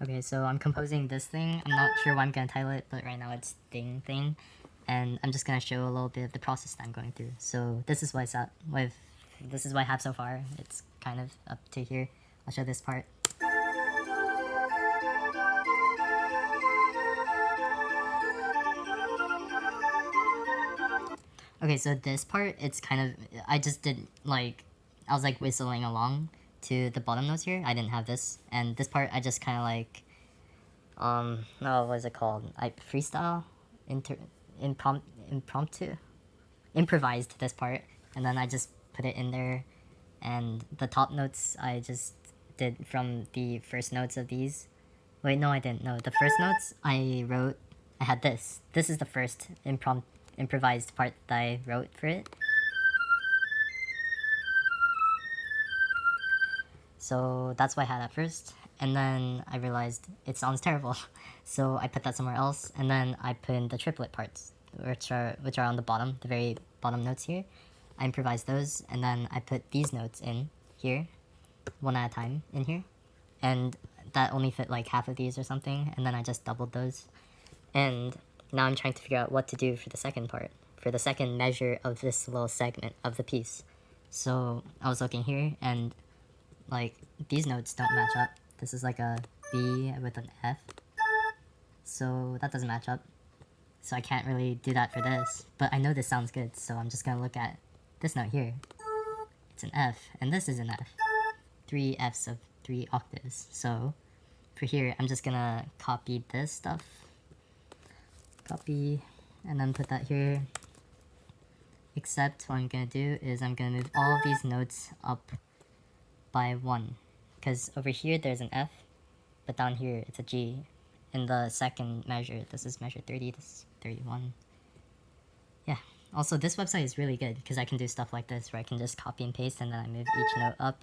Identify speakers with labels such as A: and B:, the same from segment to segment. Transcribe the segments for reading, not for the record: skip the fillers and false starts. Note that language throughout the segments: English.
A: Okay, so I'm composing this thing. I'm not sure what I'm gonna title it, but right now it's thing. And I'm just gonna show a little bit of the process that I'm going through. So this is what it's at with, this is what I have so far. It's kind of up to here. I'll show this part. Okay, so this part, it's kind of, I just did like, I was like whistling along to the bottom notes here. I didn't have this. And this part, I just kind of like, no, what is it called? I freestyle, impromptu, improvised this part, and then I just put it in there. And the top notes I just did from the first notes of these. Wait, no, I didn't. No, the first notes I wrote, I had this. This is the first improvised part that I wrote for it. So that's what I had at first. And then I realized it sounds terrible. So I put that somewhere else. And then I put in the triplet parts, which are on the bottom, the very bottom notes here. I improvised those. And then I put these notes in here, one at a time in here. And that only fit like half of these or something. And then I just doubled those. And now I'm trying to figure out what to do for the second part, for the second measure of this little segment of the piece. So I was looking here, and like these notes don't match up. This is like a B with an F, so that doesn't match up. So I can't really do that for this, but I know this sounds good, so I'm just gonna look at this note here. It's an F, and this is an F. 3 Fs of 3 octaves. So for here, I'm just gonna copy this stuff, copy, and then put that here. Except what I'm gonna do is I'm gonna move all of these notes up by 1, because over here there's an F, but down here it's a G. In the second measure, this is measure 30, this is 31. Yeah. Also, this website is really good because I can do stuff like this where I can just copy and paste and then I move each note up.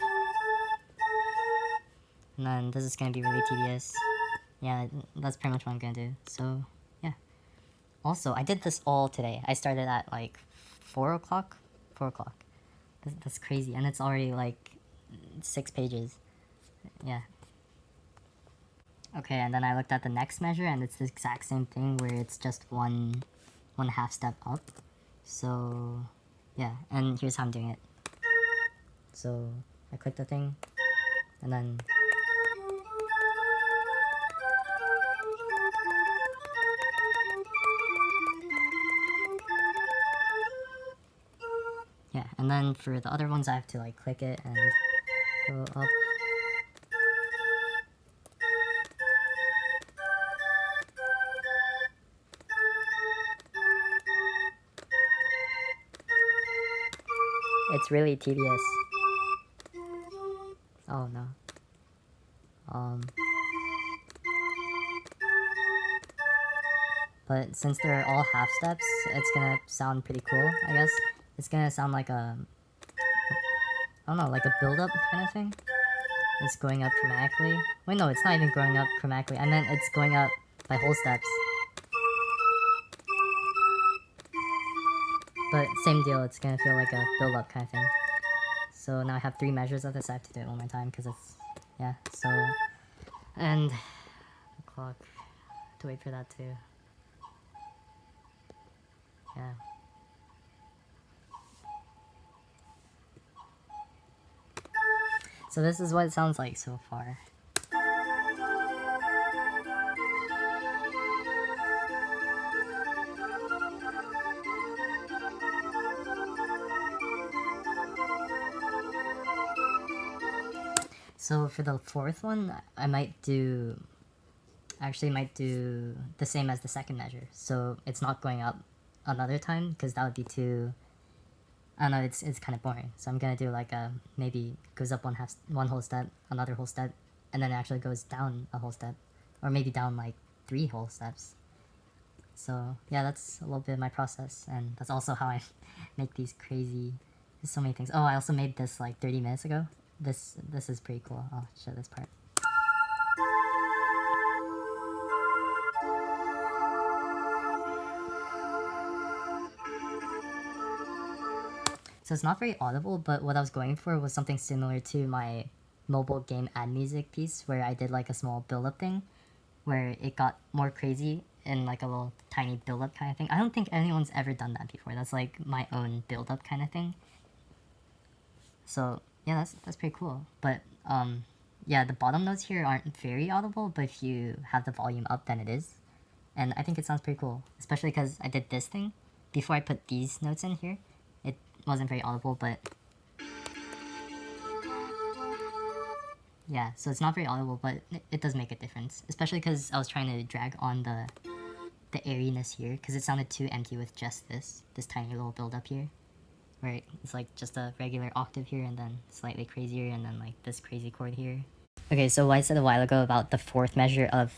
A: And then this is gonna be really tedious. Yeah, that's pretty much what I'm gonna do. So, yeah. Also, I did this all today. I started at like 4 o'clock? 4 o'clock. That's crazy. And it's already like 6 pages. Yeah. Okay, and then I looked at the next measure, and it's the exact same thing where it's just one half step up. So, yeah, and here's how I'm doing it. So, I click the thing, and then yeah, and then for the other ones I have to like click it and go up. It's really tedious. Oh no. But since they're all half steps, it's gonna sound pretty cool, I guess. It's gonna sound like a, I don't know, like a build-up kind of thing. It's going up chromatically. Wait, no, it's not even going up chromatically. I meant it's going up by whole steps. But same deal, it's gonna feel like a build-up kind of thing. So now I have 3 measures of this. I have to do it one more time because it's, yeah, so, and the clock, to wait for that too. Yeah. So this is what it sounds like so far. So for the fourth one, I might do, actually might do the same as the second measure. So it's not going up another time because that would be too, I don't know, it's kind of boring. So I'm gonna do like a, maybe goes up one whole step, another whole step, and then it actually goes down a whole step, or maybe down like 3 whole steps. So yeah, that's a little bit of my process, and that's also how I make these crazy, there's so many things. Oh, I also made this like 30 minutes ago. This is pretty cool. I'll show this part. So it's not very audible, but what I was going for was something similar to my mobile game ad music piece where I did like a small build-up thing where it got more crazy in like a little tiny build-up kind of thing. I don't think anyone's ever done that before. That's like my own build-up kind of thing. So yeah, that's pretty cool. But yeah, the bottom notes here aren't very audible, but if you have the volume up, then it is. And I think it sounds pretty cool, especially because I did this thing before I put these notes in here. It wasn't very audible, but yeah, so it's not very audible, but it does make a difference, especially because I was trying to drag on the airiness here, because it sounded too empty with just this tiny little build up here, where it's like just a regular octave here and then slightly crazier and then like this crazy chord here. Okay, so what I said a while ago about the fourth measure of,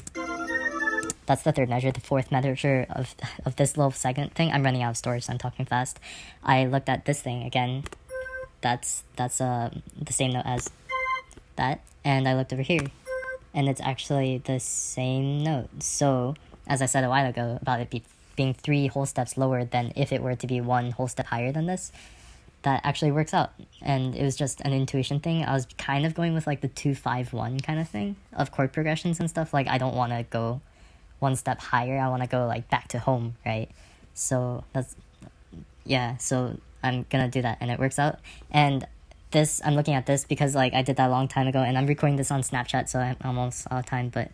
A: that's the third measure, the fourth measure of this little segment thing. I'm running out of storage, so I'm talking fast. I looked at this thing again. That's the same note as that, and I looked over here, and it's actually the same note. So, as I said a while ago about it being 3 whole steps lower than if it were to be 1 whole step higher than this, that actually works out. And it was just an intuition thing. I was kind of going with like the 2-5-1 kind of thing of chord progressions and stuff. Like, I don't want to go 1 step higher. I want to go like back to home, right? So that's, yeah, so I'm gonna do that, and it works out. And this, I'm looking at this because like I did that a long time ago, and I'm recording this on Snapchat, so I'm almost out of time. But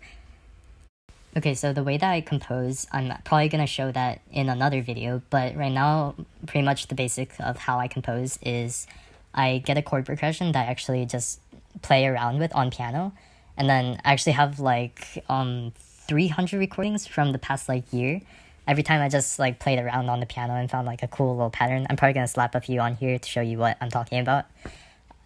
A: okay, so the way that I compose, I'm probably gonna show that in another video, but right now pretty much the basic of how I compose is I get a chord progression that I actually just play around with on piano, and then I actually have like 300 recordings from the past like year. Every time I just like played around on the piano and found like a cool little pattern. I'm probably gonna slap a few on here to show you what I'm talking about.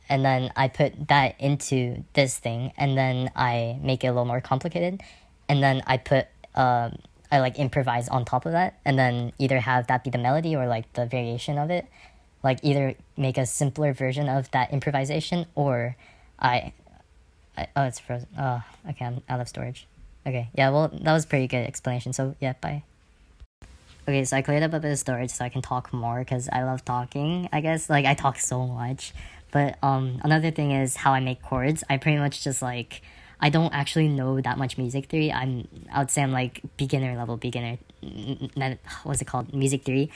A: And then I put that into this thing, and then I make it a little more complicated, and then I put I like improvise on top of that, and then either have that be the melody or like the variation of it, like either make a simpler version of that improvisation, or oh, it's frozen. Oh, okay, I'm out of storage. Okay, yeah, well, that was a pretty good explanation, so yeah, bye. Okay, so I cleared up a bit of storage so I can talk more, because I love talking, I guess. Like, I talk so much. But another thing is how I make chords. I pretty much just like, I don't actually know that much music theory. I would say I'm like beginner level beginner. What's it called? Music theory.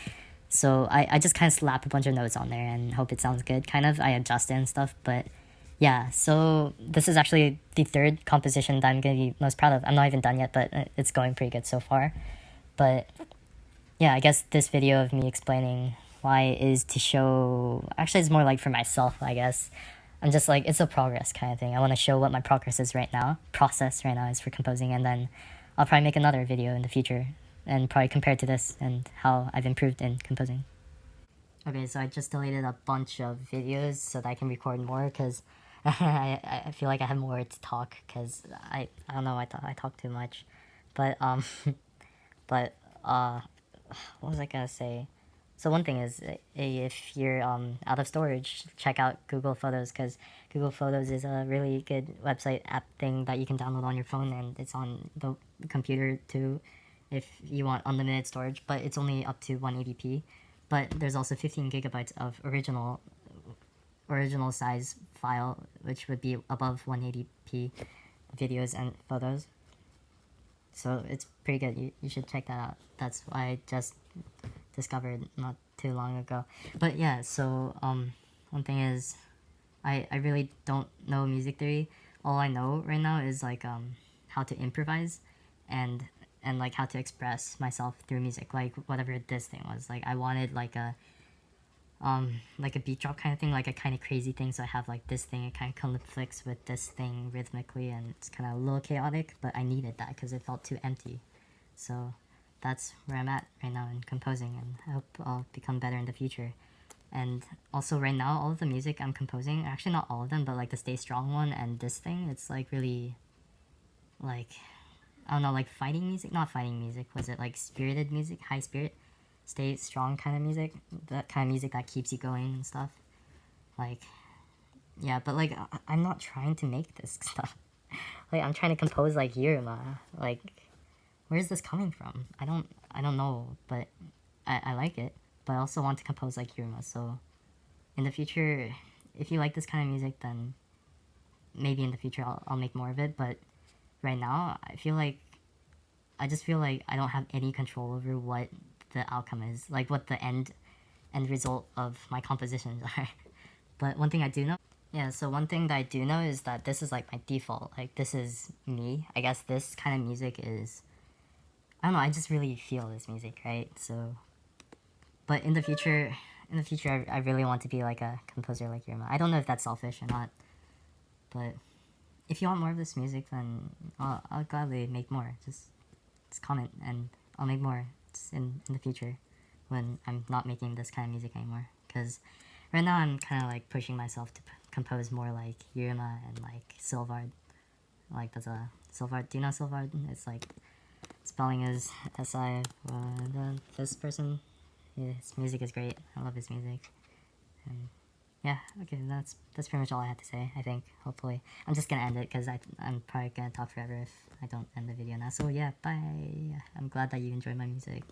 A: So I just kind of slap a bunch of notes on there and hope it sounds good. Kind of, I adjust it and stuff. But yeah, so this is actually the third composition that I'm going to be most proud of. I'm not even done yet, but it's going pretty good so far. But yeah, I guess this video of me explaining why is to show, actually it's more like for myself, I guess. I'm just like, it's a progress kind of thing. I want to show what my process is right now is for composing, and then I'll probably make another video in the future and probably compare it to this and how I've improved in composing. Okay, so I just deleted a bunch of videos so that I can record more, because I feel like I have more to talk, because I don't know, I talk too much. But but what was I gonna say? So one thing is, if you're out of storage, check out Google Photos, because Google Photos is a really good website app thing that you can download on your phone, and it's on the computer too if you want unlimited storage, but it's only up to 180p. But there's also 15 gigabytes of original size file, which would be above 180p videos and photos. So it's pretty good. You should check that out. That's what I just discovered not too long ago. But yeah, so one thing is, I really don't know music theory. All I know right now is like how to improvise and like how to express myself through music. Like whatever this thing was. Like I wanted like a beat drop kind of thing, like a kind of crazy thing. So I have like this thing, it kind of conflicts with this thing rhythmically, and it's kind of a little chaotic, but I needed that because it felt too empty. So that's where I'm at right now in composing, and I hope I'll become better in the future. And also right now, all of the music I'm composing, actually not all of them, but like the Stay Strong one and this thing, it's like really, like, I don't know, like fighting music? Not fighting music, was it like spirited music? High spirit? Stay strong kind of music? That kind of music that keeps you going and stuff. Like, yeah, but like, I'm not trying to make this stuff. Like, I'm trying to compose like Yurima. Like, where's this coming from? I don't know, but I like it. But I also want to compose like Yurima, so in the future, if you like this kind of music, then maybe in the future I'll make more of it, but right now I just feel like I don't have any control over what the outcome is, like what the end result of my compositions are. But one thing I do know, yeah, so one thing that I do know is that this is like my default. Like this is me. I guess this kind of music is, I don't know, I just really feel this music, right? So, but in the future, I really want to be like a composer like Yurima. I don't know if that's selfish or not, but if you want more of this music, then I'll gladly make more. Just comment and I'll make more in the future when I'm not making this kind of music anymore. Because right now I'm kind of like pushing myself to compose more like Yurima and like Sylvard. Like that's a Sylvard. Do you know Sylvard? It's like spelling is S-I. This person, his music is great. I love his music. And yeah, okay, that's pretty much all I had to say. I think. Hopefully, I'm just gonna end it because I'm probably gonna talk forever if I don't end the video now. So yeah, bye. I'm glad that you enjoyed my music.